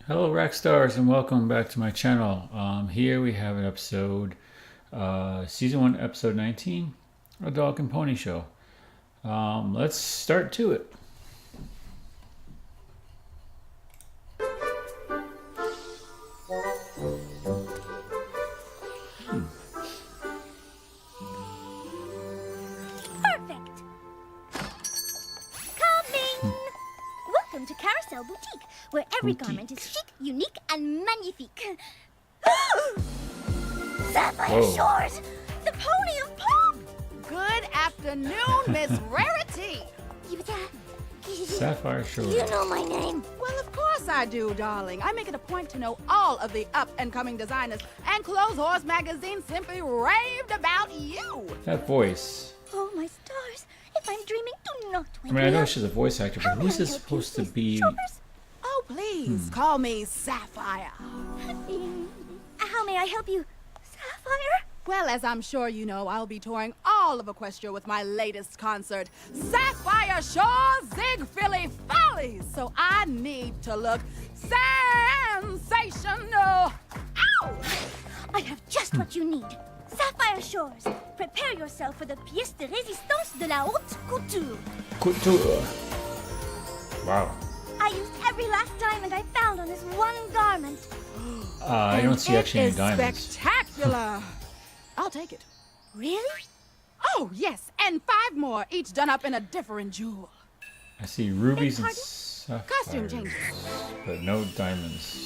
Hello rock stars and welcome back to my channel. Here we have an episode, season 1 episode 19, A Dog and Pony Show. Let's start to it. Perfect. Coming. Welcome to Carousel Boutique, where every garment is chic, unique, and magnifique. Sapphire Shores, the pony of pop. Good afternoon, Miss Rarity. Sapphire Shores. You know my name. Well, of course I do, darling. I make it a point to know all of the up-and-coming designers, and Clothes Horse magazine simply raved about you. That voice. Oh, my stars. If I'm dreaming, do not wake I mean, I me know up. she's a voice actor, but who's this supposed to be? Oh, please, call me Sapphire. How may I help you, Sapphire? Well, as I'm sure you know, I'll be touring all of Equestria with my latest concert, Sapphire Shore Zig Philly Follies. So I need to look sensational. Ow! I have just what you need. Sapphire Shores. Prepare yourself for the pièce de résistance de la haute couture. Couture. Wow. I used every last diamond I found on this one garment. I don't see actually any It is diamonds. spectacular. I'll take it. Really? Oh, yes, and 5 more, each done up in a different jewel. I see rubies and Pardon? sapphires, Costume changes. but no diamonds.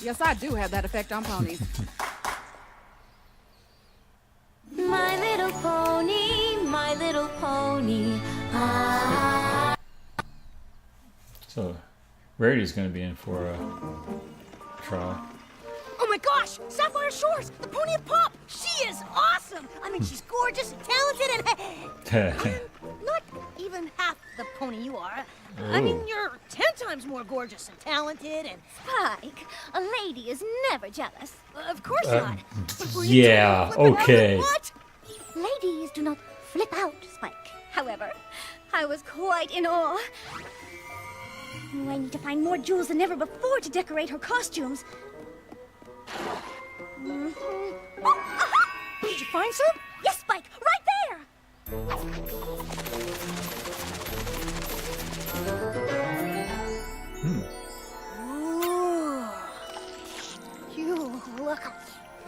Yes, I do have that effect on ponies. My little pony, my little pony. Ah. So, Rarity's going to be in for a trial. Oh my gosh! Sapphire Shores, the pony of pop. She is awesome. I mean, she's gorgeous and talented and not even half the pony you are. I mean, Ooh. you're 10 times more gorgeous and talented and... Spike, a lady is never jealous. Of course not. But were you yeah, totally flipping out? okay. What? Ladies do not flip out, Spike. However, I was quite in awe. Oh, I need to find more jewels than ever before to decorate her costumes. Oh, aha! Did you find some? Yes, Spike, right there! Ooh, you look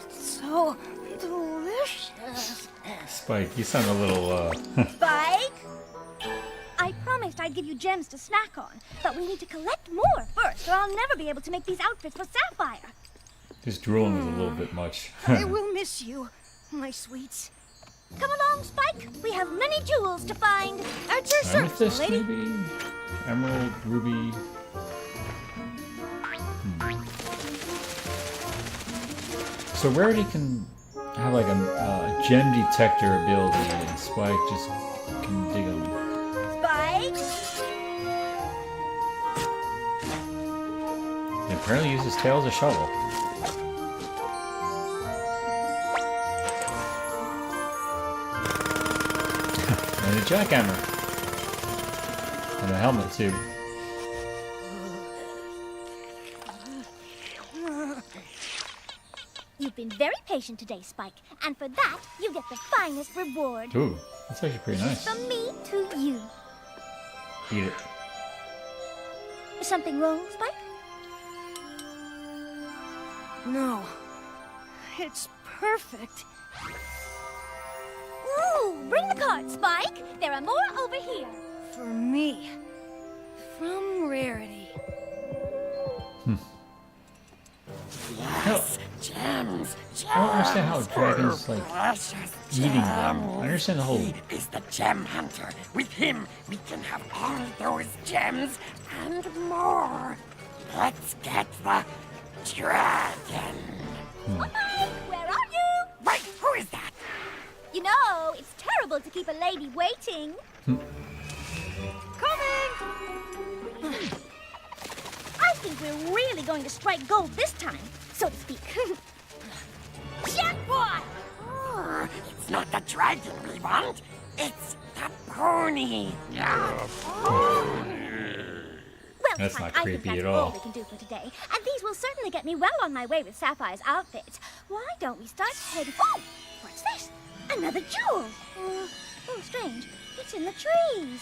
so delicious. Spike, you sound a little, Spike? I promised I'd give you gems to snack on, but we need to collect more first, or I'll never be able to make these outfits for Sapphire. this drooling was a little bit much. I will miss you, my sweets. Come along, Spike. We have many jewels to find. At your service, Amethyst, lady. maybe? Emerald, ruby. So Rarity can have like a gem detector ability, and Spike just can dig them. Spike? And apparently uses tail as a shovel. And a jackhammer. And a helmet too. You've been very patient today, Spike, and for that, you get the finest reward. Ooh, that's actually pretty nice. From me to you. Eat it. Is something wrong, Spike? No. It's perfect. Ooh, bring the card, Spike. There are more over here. For me. From Rarity. Yes, Gems, I don't understand how dragons like precious eating them. I understand the whole. He is the gem hunter. With him, we can have all those gems and more. Let's get the dragon. Spike, where are you? Wait, who is that? You know, it's terrible to keep a lady waiting. Coming! I think we're really going to strike gold this time, so to speak. Jackpot! Oh, it's not the dragon we want. It's the pony. That's Spike, not I think creepy that's at all all. we can do for today. And these will certainly get me well on my way with Sapphire's outfit. Why don't we start heading... Oh! What's this? Another jewel. Oh, strange. It's in the trees.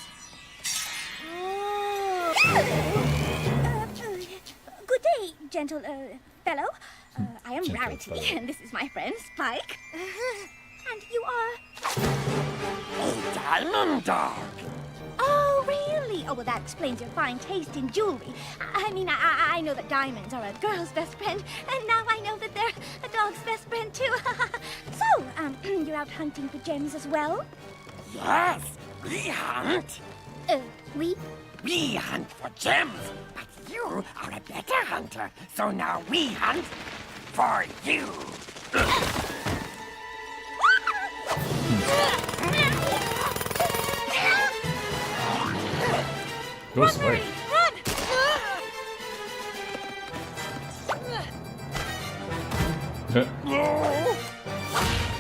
Good day, gentle fellow. I am Gentle Rarity, fellow. and this is my friend Spike. And you are... A diamond dog. Oh, really? Oh, well, that explains your fine taste in jewelry. I know that diamonds are a girl's best friend, and now I know that they're a dog's best friend, too. So, you're out hunting for gems as well? Yes, we hunt. We? We hunt for gems, but you are a better hunter, so now we hunt for you. Go Spike. Run!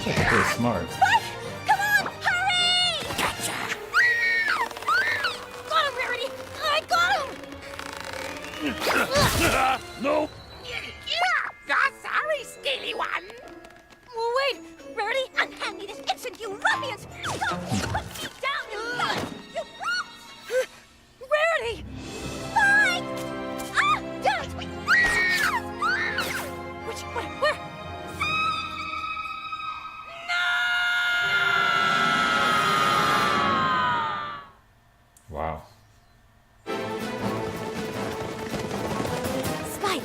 Pretty smart. Spike! Come on! Hurry! Gotcha. Got him, Rarity! I got him! No. Sorry, scaly one. Wait! Rarity, unhand me this instant, you ruffians! Stop! Put me down, you thugs! You brutes! Rarity! Spike! Ah! Damn it! Where? Wow. Spike,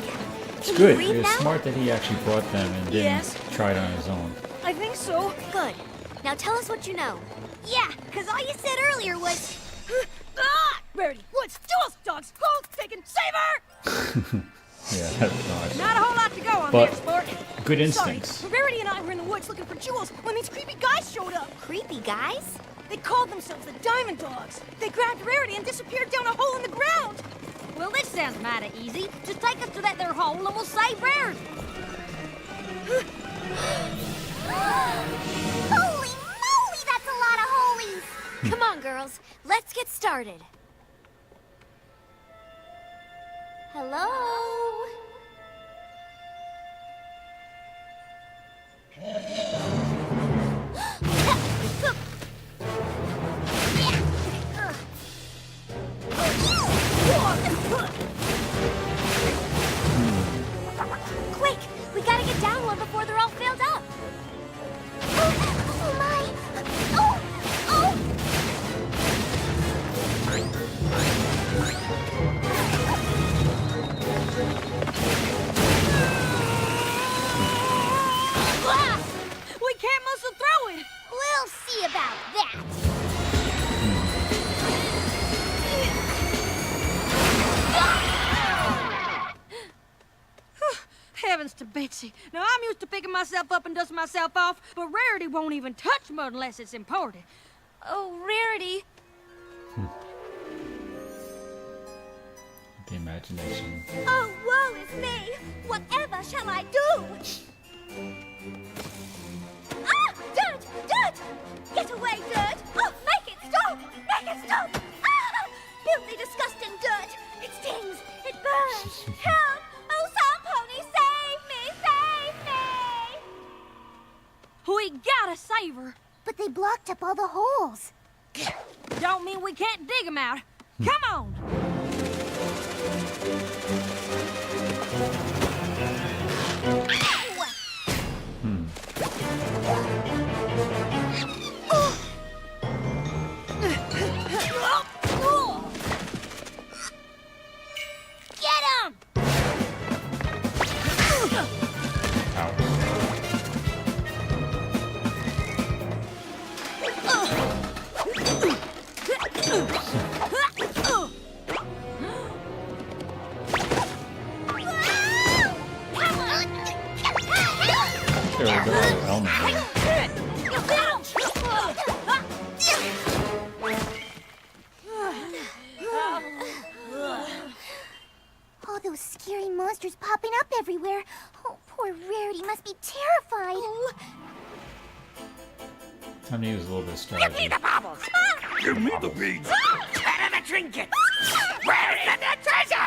It's good. It's smart that he actually brought them and didn't Yes. try it on his own. I think so. Good. Now tell us what you know. Yeah, because all you said earlier was... Rarity, woods, jewels, dogs, clothes, taken, save her! Yeah, that's nice. Not a whole lot to go on But there, sport. good Sorry, instincts. Rarity and I were in the woods looking for jewels when these creepy guys showed up. Creepy guys? They called themselves the Diamond Dogs. They grabbed Rarity and disappeared down a hole in the ground. Well, this sounds mighty easy. Just take us to that there hole and we'll save Rarity. Holy moly, that's a lot of holies! Come on, girls. Let's get started. Hello? Quick! We gotta get down one before they're all filled up! Oh my! We can't muscle through it. We'll see about that! Heavens to Betsy. Now, I'm used to picking myself up and dusting myself off, but Rarity won't even touch mud unless it's imported. Oh, Rarity. The imagination. Oh, woe is me! Whatever shall I do? Ah! Dirt! Dirt! Get away, dirt! Oh, make it stop! Make it stop! Ah! Filthy, disgusting dirt! It stings! It burns! Help! Oh, some pony, save me! Save me! We gotta save her. But they blocked up all the holes. Don't mean we can't dig them out. Come on! Get him! There we go. Elmer. All those scary monsters popping up everywhere. Oh, poor Rarity must be terrified. Time to use a little bit of Give me strategy. the baubles. Give me the beads. Where are the trinkets? Where's the treasure?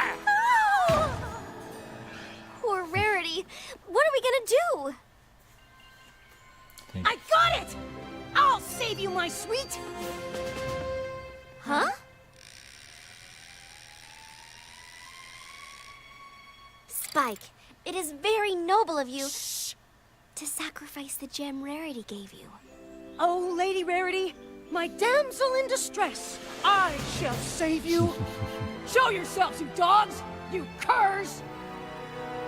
Spike, it is very noble of you to sacrifice the gem Rarity gave you. Oh, Lady Rarity, my damsel in distress, I shall save you. Show yourselves, you dogs, you curs!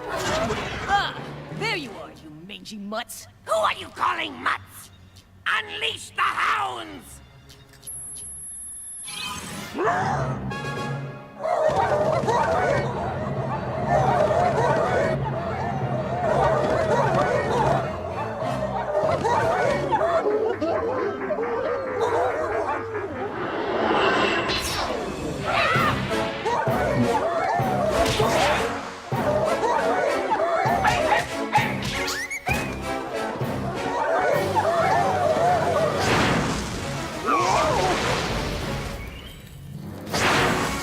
Ah, there you are, you mangy mutts. Who are you calling mutts? Unleash the hounds!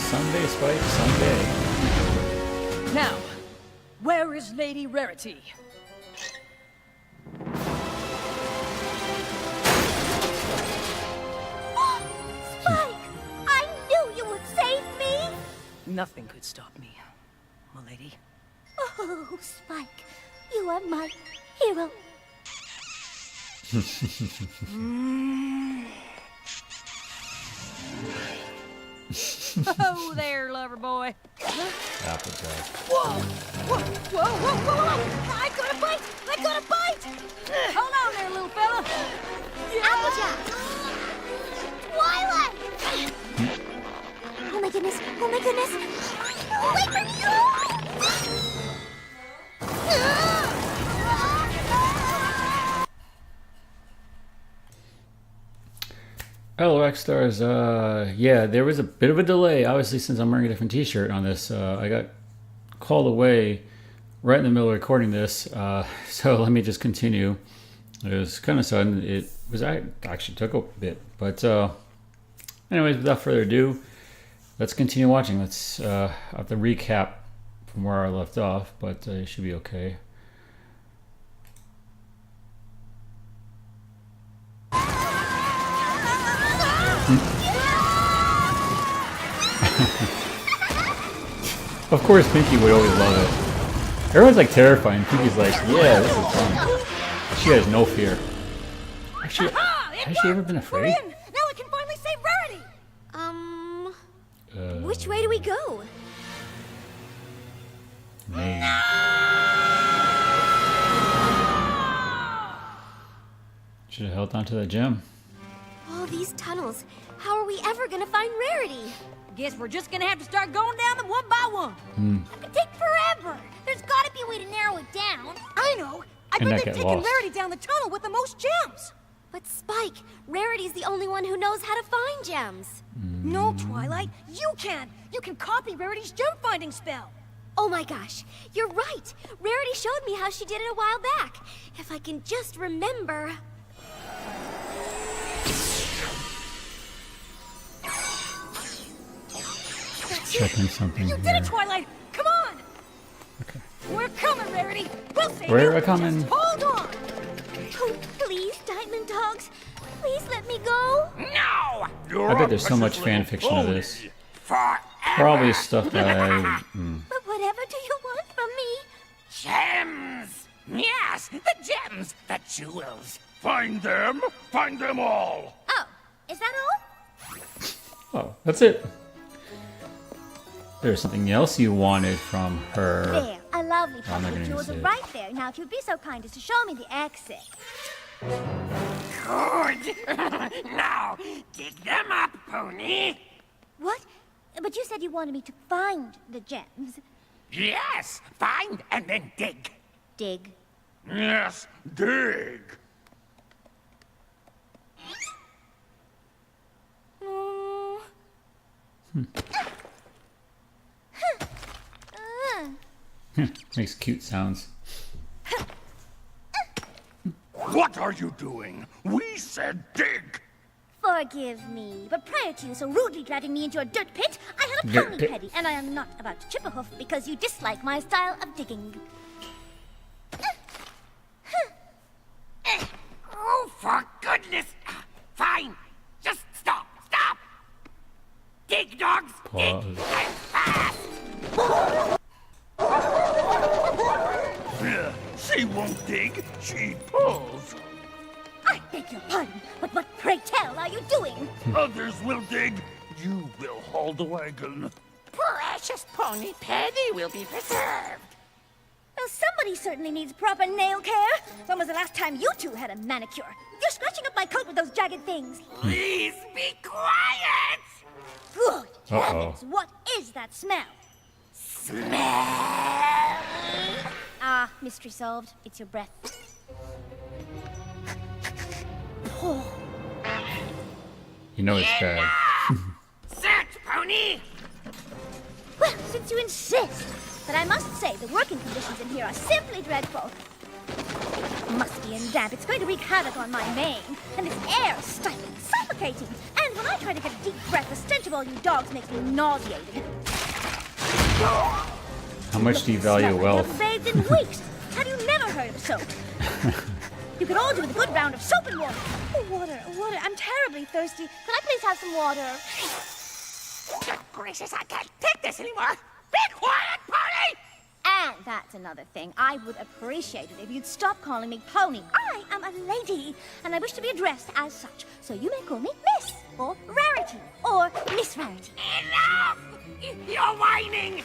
Someday, Spike, someday. Now, where is Lady Rarity? Spike, I knew you would save me. Nothing could stop me, milady. Oh, Spike, you are my hero. Oh, there, lover boy. Applejack. Whoa! Whoa! Whoa! Whoa! Whoa! Whoa! I got a bite! I got a bite! Hold on there, little fella. Applejack! Twilight! Oh my goodness! Oh my goodness! Wait for me! Hello, X-Stars. Yeah, there was a bit of a delay, obviously, since I'm wearing a different t-shirt on this. I got called away right in the middle of recording this, so let me just continue. It was kind of sudden. I actually took a bit, but anyways, without further ado, let's continue watching. Let's have to recap from where I left off, but it should be okay. Of course, Pinky would always love it. Everyone's like terrifying. Pinky's like, yeah, this is fun. She has no fear. Actually, has she ever been afraid? Now I can finally save Rarity! Which way do we go? Man. Should have held on to that gem. All these tunnels. How are we ever gonna find Rarity? Guess we're just gonna have to start going down them one by one. It could take forever. There's gotta be a way to narrow it down. I know! I And not bet they've get taken lost. Rarity down the tunnel with the most gems! But Spike, Rarity's the only one who knows how to find gems. No, Twilight, you can! You can copy Rarity's gem-finding spell! Oh my gosh, you're right. Rarity showed me how she did it a while back. If I can just remember. Checking something You did here. it, Twilight! Come on! Okay. We're coming, Rarity! We'll save We're you! coming. Just hold on! Oh, please, Diamond Dogs. Please let me go. No! I bet there's so much fan fiction of this. Forever! Probably stuff that I. But whatever do you want from me? Gems! Yes, the gems, the jewels. Find them all. Oh, is that all? Oh, that's it. There's something else you wanted from her. There, a lovely I'm pair not of gonna jewels use are it. right there. Now, if you'd be so kind as to show me the exit. Good. Now, dig them up, Pony. What? But you said you wanted me to find the gems. Yes, find and then dig. Dig. Yes, dig. Makes cute sounds. What are you doing? We said dig. Forgive me, but prior to you so rudely dragging me into a dirt pit, I had a Dirt pony pit. petty, and I am not about to chip a hoof because you dislike my style of digging. Oh, for goodness. Fine. Just stop. Stop. Dig, dogs. Dig. Pause. And fast. She won't dig, she pulls. I beg your pardon, but what, pray tell, are you doing? Others will dig, you will haul the wagon. Precious pony Paddy will be preserved. Well, somebody certainly needs proper nail care. When was the last time you two had a manicure? You're scratching up my coat with those jagged things. Please be quiet! Good Uh-oh. heavens, what is that smell? Smell! Ah, mystery solved. It's your breath. Oh, You know it's bad. Search, pony! well, since you insist. But I must say, the working conditions in here are simply dreadful. Musty and damp. It's going to wreak havoc on my mane. And this air is stifling, suffocating. And when I try to get a deep breath, the stench of all you dogs makes me nauseating. How much do you value You've wealth? bathed in weeks. Have you never heard of soap? You could all do with a good round of soap and water. Oh, water, water. I'm terribly thirsty. Could I please have some water? Good gracious, I can't take this anymore! Be quiet, pony! And that's another thing. I would appreciate it if you'd stop calling me Pony. I am a lady, and I wish to be addressed as such. So you may call me Miss, or Rarity, or Miss Rarity. Enough! You're whining!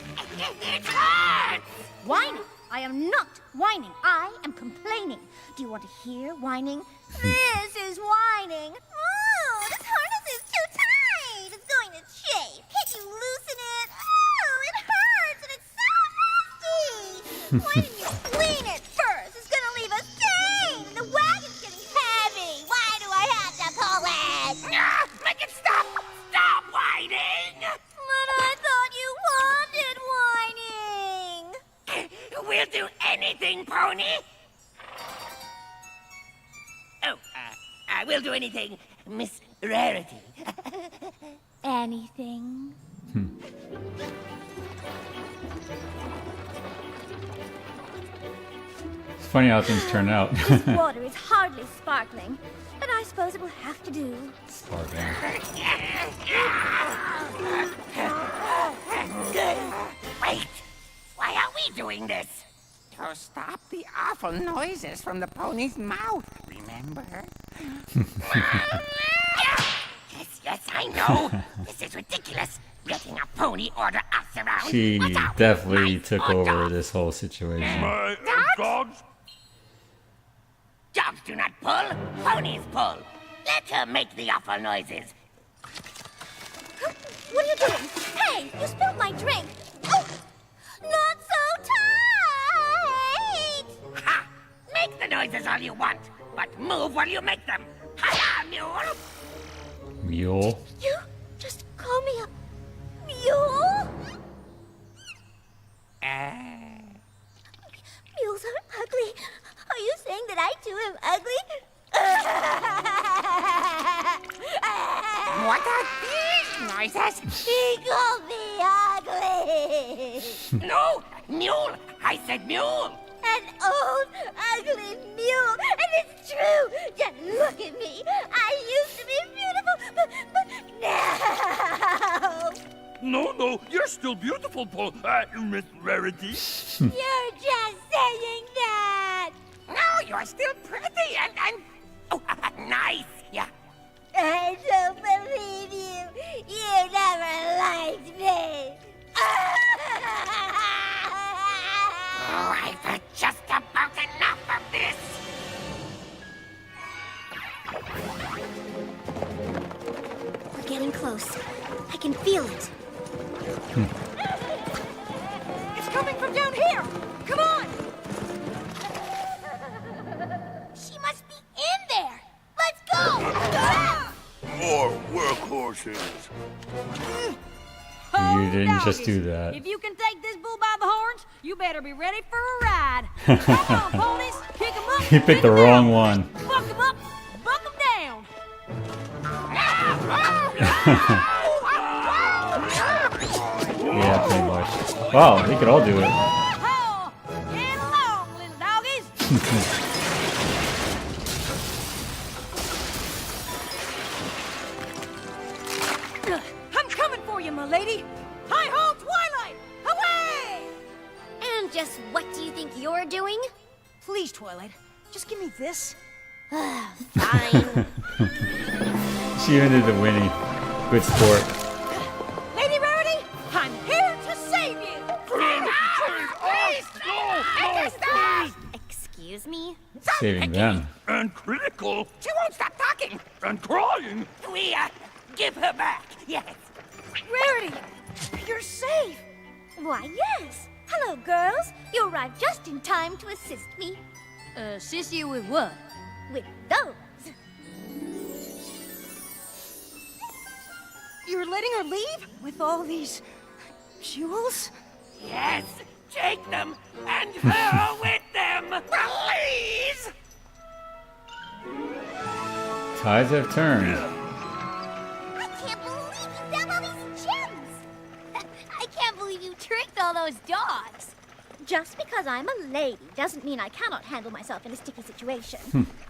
It hurts! Whining? I am not whining. I am complaining. Do you want to hear whining? This is whining. Oh, this harness is too tight. It's going to chafe. Can't you loosen it? Oh, it hurts and it's so nasty. Why didn't you clean it first? It's going to leave a stain. The wagon's getting heavy. Why do I have to pull it? Ah, make it stop! Stop whining! But I thought you wanted whining. We'll do anything, pony! Oh, I will do anything, Miss Rarity. Anything? It's funny how things turn out. This water is hardly sparkling, but I suppose it will have to do. Sparkling. Wait! Why are we doing this? To stop the awful noises from the pony's mouth, remember? Yes, I know. This is ridiculous. Letting a pony order us around. She What's up? definitely My took order. over this whole situation. My dogs? Dogs do not pull, ponies pull. Let her make the awful noises. What are you doing? Hey, you spilled my drink. Oh, not so tight. Ha! Make the noises all you want, but move while you make them. Hiya, mule! Mule. You just call me a mule? Mules are ugly. Are you saying that I too am ugly? What are these noises? He called me ugly. No, mule! I said mule! An old, ugly mule. And it's true. Just look at me. I used to be beautiful, but now. No, you're still beautiful, Miss Rarity. You're just saying that. No, you're still pretty and oh, nice, yeah. I don't believe you. You never liked me. Oh, I've had just about enough of this. We're getting close. I can feel it. It's coming from down here! Come on! She must be in there. Let's go. More workhorses. You didn't just doggies. do that. If you can take this bull by the horns, you better be ready for a ride. Come on, ponies! Kick 'em up! You picked the wrong one. Buck 'em up! Buck 'em down! Yeah, pretty much. Wow, they could all do it. Oh, get along, little doggies! I'm coming for you, my lady! Hi-ho, Twilight! Away! And just what do you think you're doing? Please, Twilight, just give me this. Fine. She ended up winning. Good sport. Lady Rarity, I'm here to save you! Excuse me? Saving them. And critical. She won't stop talking. And crying. We, give her back. Yes. Rarity, you're safe! Why, yes. Hello, girls. You arrived just in time to assist me. Assist you with what? With those. You're letting her leave? With all these jewels? Yes. Take them and her with them. Please. Tides have turned. I can't believe you found all these gems. I can't believe you tricked all those dogs. Just because I'm a lady doesn't mean I cannot handle myself in a sticky situation.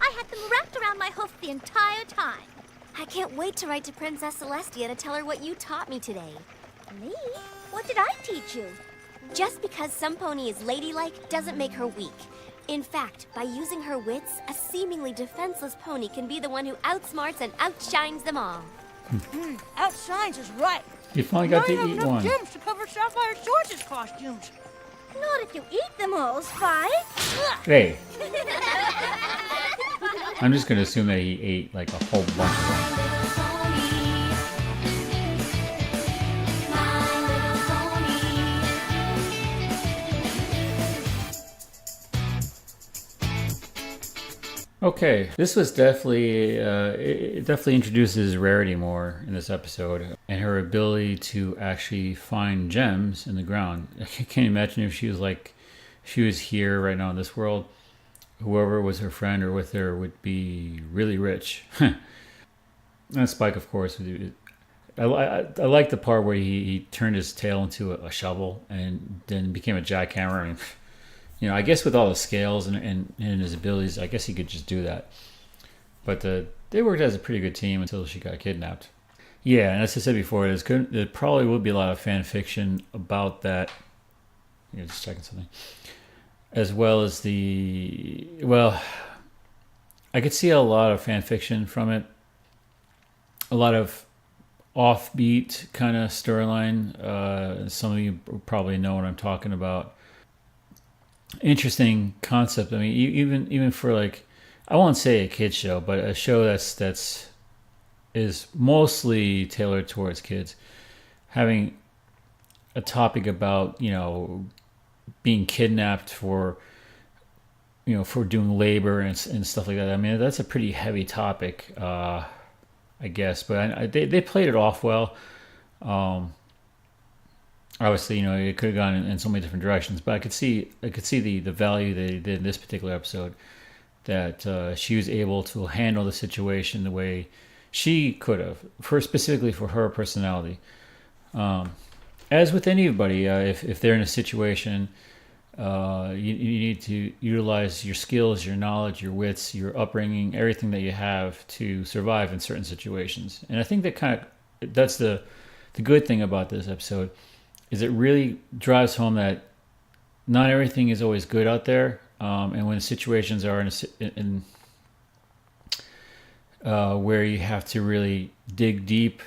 I had them wrapped around my hoof the entire time. I can't wait to write to Princess Celestia to tell her what you taught me today. Me? What did I teach you? Just because some pony is ladylike doesn't make her weak. In fact, by using her wits, a seemingly defenseless pony can be the one who outsmarts and outshines them all. Outshines is right. You finally got I to have eat enough one. gems to cover Sapphire Shores' costumes. Not if you eat them all, Spy. Hey. I'm just going to assume that he ate like a whole bunch of them. Okay, this was definitely, it definitely introduces Rarity more in this episode and her ability to actually find gems in the ground. I can't imagine if she was like, she was here right now in this world, whoever was her friend or with her would be really rich. And Spike, of course, I like the part where he turned his tail into a shovel and then became a jackhammer. I mean, you know, I guess with all the scales and his abilities, I guess he could just do that. But they worked as a pretty good team until she got kidnapped. Yeah, and as I said before, there probably will be a lot of fan fiction about that. You're just checking something. As well as I could see a lot of fan fiction from it. A lot of offbeat kind of storyline. Some of you probably know what I'm talking about. Interesting concept. I mean, even for like, I won't say a kid show, but a show that's is mostly tailored towards kids, having a topic about, you know, being kidnapped for, you know, for doing labor and stuff like that. I mean, that's a pretty heavy topic, I guess, but they played it off well. Obviously, you know, it could have gone in so many different directions, but I could see the value they did in this particular episode, that she was able to handle the situation the way she could have, specifically for her personality. As with anybody, if they're in a situation, you need to utilize your skills, your knowledge, your wits, your upbringing, everything that you have to survive in certain situations. And I think that's the good thing about this episode. Is it really drives home that not everything is always good out there, and when situations are in where you have to really dig deep,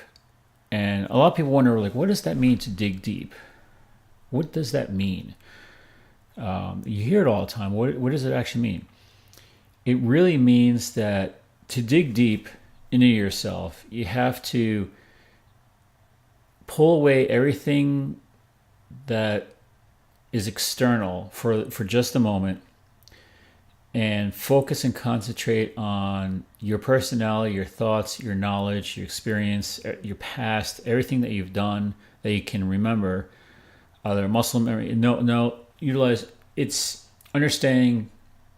and a lot of people wonder, like, what does that mean to dig deep? What does that mean? You hear it all the time. What does it actually mean? It really means that to dig deep into yourself, you have to pull away everything that is external for just a moment and focus and concentrate on your personality, your thoughts, your knowledge, your experience, your past, everything that you've done that you can remember. Either muscle memory, utilize, it's understanding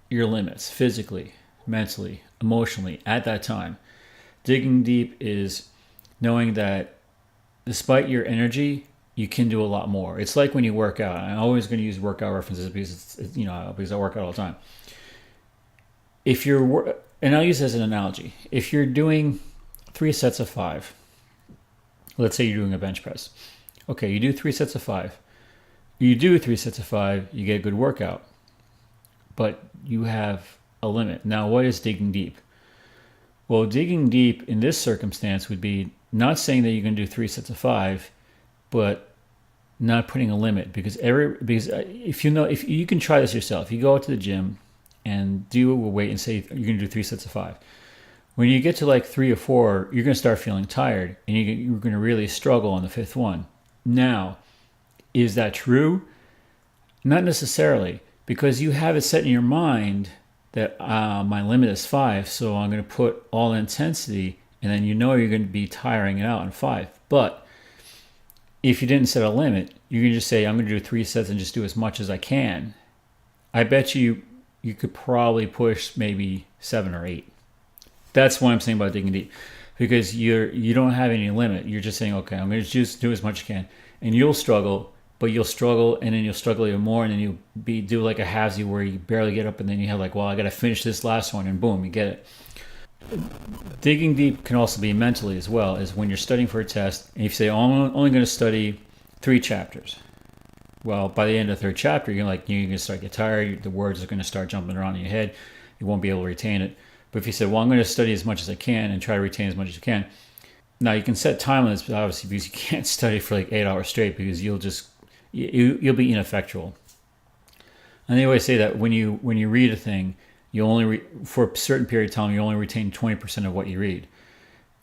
your limits physically, mentally, emotionally at that time. Digging deep is knowing that despite your energy, you can do a lot more. It's like when you work out. I'm always going to use workout references because I work out all the time. And I'll use this as an analogy. If you're doing 3 sets of 5, let's say you're doing a bench press. Okay, you do 3 sets of 5. You do 3 sets of 5, you get a good workout. but you have a limit. Now, what is digging deep? Well, digging deep in this circumstance would be not saying that you're going to do 3 sets of 5, but not putting a limit, because if you can try this yourself. You go out to the gym and do a weight and say you're going to do 3 sets of 5. When you get to like 3 or 4, you're going to start feeling tired, and you're going to really struggle on the 5th one. Now, is that true? Not necessarily, because you have it set in your mind that my limit is 5, so I'm going to put all intensity, and then you know you're going to be tiring it out on 5. But if you didn't set a limit, you can just say, I'm going to do 3 sets and just do as much as I can. I bet you could probably push maybe 7 or 8. That's what I'm saying about digging deep, because you don't have any limit. You're just saying, okay, I'm going to just do as much as I can, and you'll struggle. But you'll struggle, and then you'll struggle even more, and then you'll do like a halvesy where you barely get up, and then you have like, well, I got to finish this last one, and boom, you get it. Digging deep can also be mentally as well, as when you're studying for a test, and you say, oh, I'm only going to study 3 chapters. Well, by the end of the 3rd chapter, you're going to start to get tired, the words are going to start jumping around in your head, you won't be able to retain it. But if you say, well, I'm going to study as much as I can and try to retain as much as you can, now you can set time limits, obviously, because you can't study for like 8 hours straight, because you'll be ineffectual. And they always say that when you read a thing, you only for a certain period of time, you only retain 20% of what you read.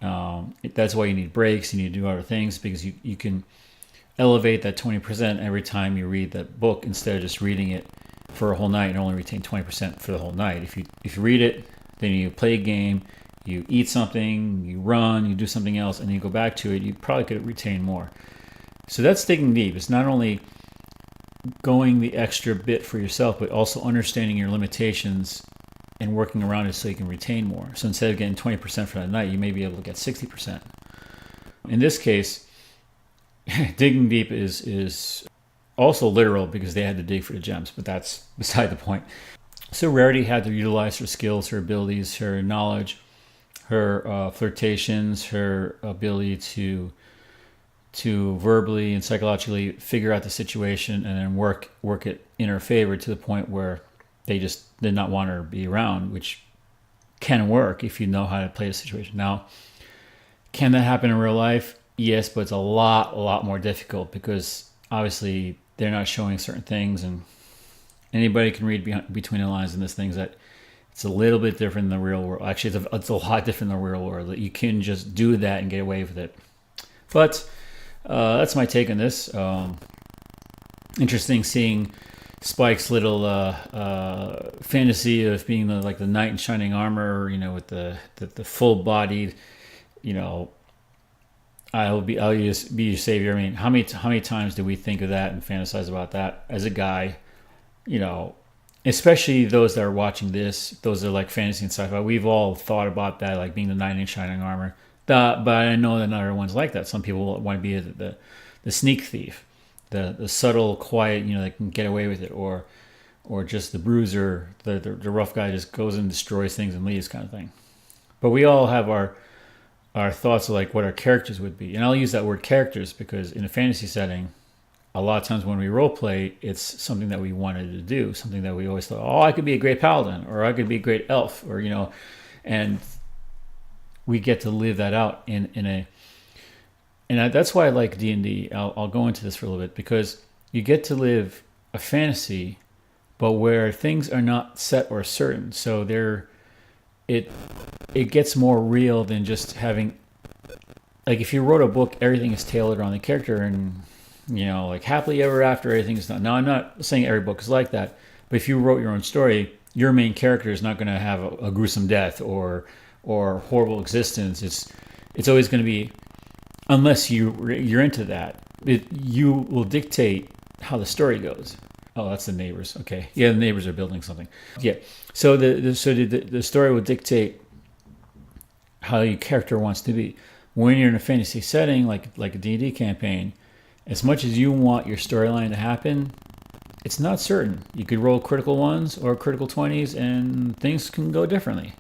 That's why you need breaks. You need to do other things, because you can elevate that 20% every time you read that book, instead of just reading it for a whole night and only retain 20% for the whole night. If you read it, then you play a game, you eat something, you run, you do something else, and you go back to it, you probably could retain more. So that's digging deep. It's not only going the extra bit for yourself, but also understanding your limitations and working around it so you can retain more. So instead of getting 20% for that night, you may be able to get 60%. In this case, digging deep is also literal, because they had to dig for the gems, but that's beside the point. So Rarity had to utilize her skills, her abilities, her knowledge, her flirtations, her ability to verbally and psychologically figure out the situation, and then work it in her favor to the point where they just did not want her to be around, which can work if you know how to play the situation. Now, can that happen in real life? Yes, but it's a lot more difficult, because obviously they're not showing certain things, and anybody can read between the lines in this thing, that it's a little bit different in the real world. Actually, it's a lot different in the real world, that you can just do that and get away with it. But that's my take on this. Interesting seeing Spike's little fantasy of being the knight in shining armor, with the full-bodied, I'll be your savior. I mean, how many times do we think of that and fantasize about that as a guy? Especially those that are watching this, those that are like fantasy and sci-fi. We've all thought about that, like being the knight in shining armor. But I know that not everyone's like that. Some people want to be the sneak thief, the subtle, quiet, that can get away with it, or just the bruiser, the rough guy just goes and destroys things and leaves, kind of thing. But we all have our thoughts of like what our characters would be, and I'll use that word characters because in a fantasy setting, a lot of times when we role play, it's something that we wanted to do, something that we always thought, oh, I could be a great paladin, or I could be a great elf, or and we get to live that out and that's why I like D&D. I'll go into this for a little bit, because you get to live a fantasy, but where things are not set or certain. So it gets more real than just having, like if you wrote a book, everything is tailored around the character, and like happily ever after, everything is not. Now I'm not saying every book is like that, but if you wrote your own story, your main character is not going to have a gruesome death or horrible existence. It's always going to be, unless you're into that, you will dictate how the story goes. Oh, that's the neighbors. Okay, yeah, the neighbors are building something. Yeah, so the story will dictate how your character wants to be. When you're in a fantasy setting, like a D&D campaign, as much as you want your storyline to happen, it's not certain. You could roll critical ones or critical 20s, and things can go differently.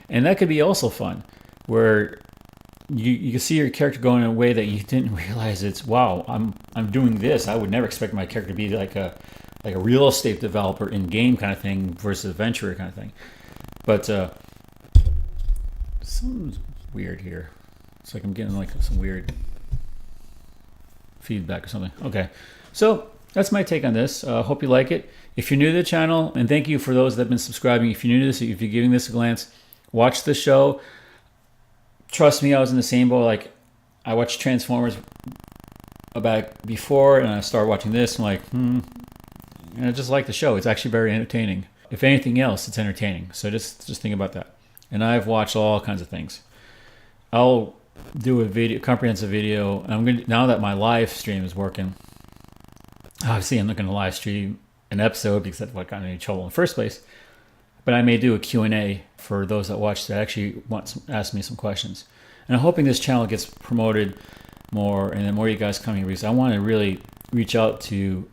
And that could be also fun, where you can see your character going in a way that you didn't realize. It's, wow, I'm doing this. I would never expect my character to be like a like a real estate developer in game kind of thing versus adventurer kind of thing. But something's weird here. It's like I'm getting like some weird feedback or something. Okay, so that's my take on this. Hope you like it. If you're new to the channel, and thank you for those that have been subscribing. If you're new to this, if you're giving this a glance, watch the show. Trust me, I was in the same boat. Like, I watched Transformers about before, and I started watching this. I'm like, and I just like the show. It's actually very entertaining. If anything else, it's entertaining. So just think about that. And I've watched all kinds of things. I'll do a video, comprehensive video. And I'm gonna, now that my live stream is working. Obviously, I'm not going to live stream an episode because that's what got me in trouble in the first place. But I may do a Q&A for those that watch that actually want to ask me some questions. And I'm hoping this channel gets promoted more, and then more of you guys coming, because I want to really reach out to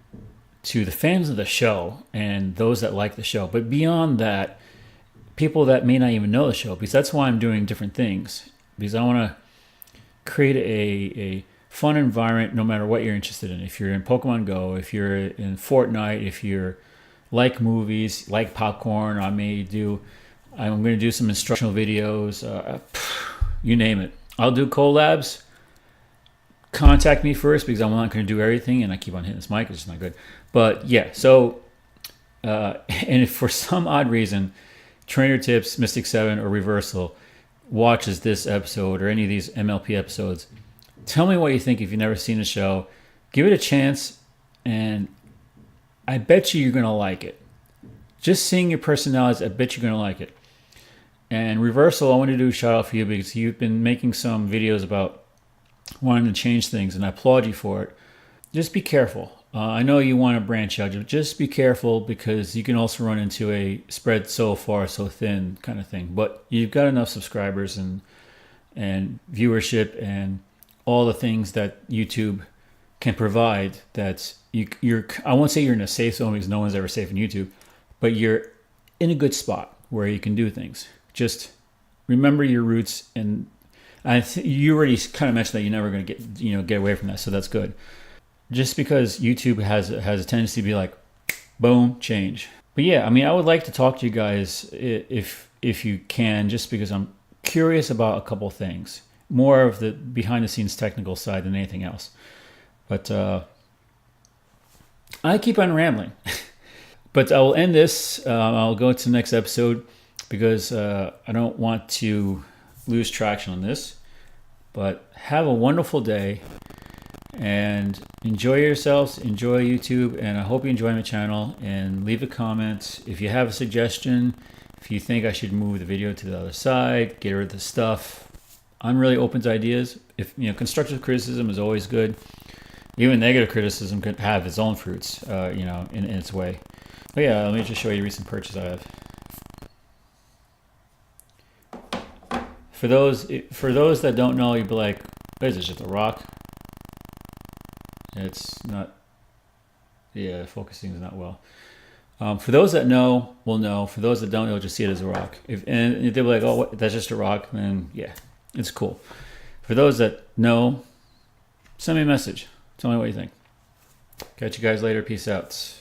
the fans of the show and those that like the show. But beyond that, people that may not even know the show, because that's why I'm doing different things. Because I want to create a fun environment no matter what you're interested in. If you're in Pokemon Go, if you're in Fortnite, if you're like movies, like popcorn, I'm going to do some instructional videos, you name it. I'll do collabs. Contact me first, because I'm not going to do everything, and I keep on hitting this mic, it's just not good. But yeah, so, and if for some odd reason, Trainer Tips, Mystic 7, or Reversal watches this episode or any of these MLP episodes, tell me what you think if you've never seen the show. Give it a chance, and I bet you're going to like it. Just seeing your personalities, I bet you're going to like it. And Reversal, I want to do a shout out for you, because you've been making some videos about wanting to change things, and I applaud you for it. Just be careful. I know you want to branch out. Just be careful, because you can also run into a spread so far, so thin kind of thing. But you've got enough subscribers and viewership and all the things that YouTube can provide that you're, I won't say you're in a safe zone, because no one's ever safe in YouTube, but you're in a good spot where you can do things. Just remember your roots, and you already kind of mentioned that you're never going to get away from that, so that's good. Just because YouTube has a tendency to be like, boom, change. But yeah, I mean, I would like to talk to you guys if you can, just because I'm curious about a couple things. More of the behind the scenes technical side than anything else. But I keep on rambling. But I will end this. I'll go to the next episode, because I don't want to lose traction on this. But have a wonderful day, and enjoy yourselves, enjoy YouTube, and I hope you enjoy my channel, and leave a comment if you have a suggestion, if you think I should move the video to the other side, get rid of the stuff. I'm really open to ideas. If constructive criticism is always good. Even negative criticism could have its own fruits, in its way. But yeah, let me just show you a recent purchase I have. For those that don't know, you'd be like, what is this, just a rock? It's not, yeah, focusing is not well. For those that know, will know. For those that don't know, just see it as a rock. If they'll be like, oh, what, that's just a rock, then yeah, it's cool. For those that know, send me a message. Tell me what you think. Catch you guys later. Peace out.